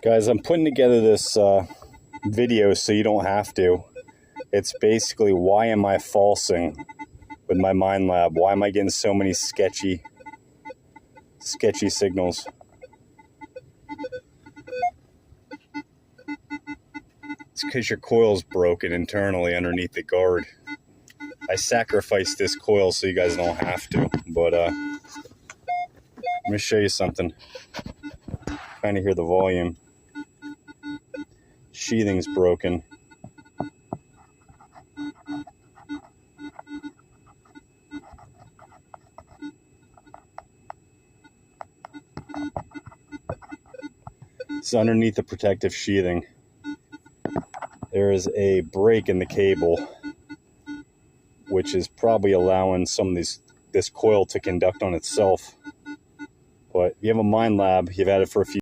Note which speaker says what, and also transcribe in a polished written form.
Speaker 1: Guys, I'm putting together this video so you don't have to. It's basically, why am I falsing with my mind lab? Why am I getting so many sketchy signals? It's because your coil's broken internally underneath the guard. I sacrificed this coil so you guys don't have to, but let me show you something. Kind of hear the volume. Sheathing's broken. It's underneath the protective sheathing. There is a break in the cable, which is probably allowing some of this coil to conduct on itself. But you have a mind lab, you've had it for a few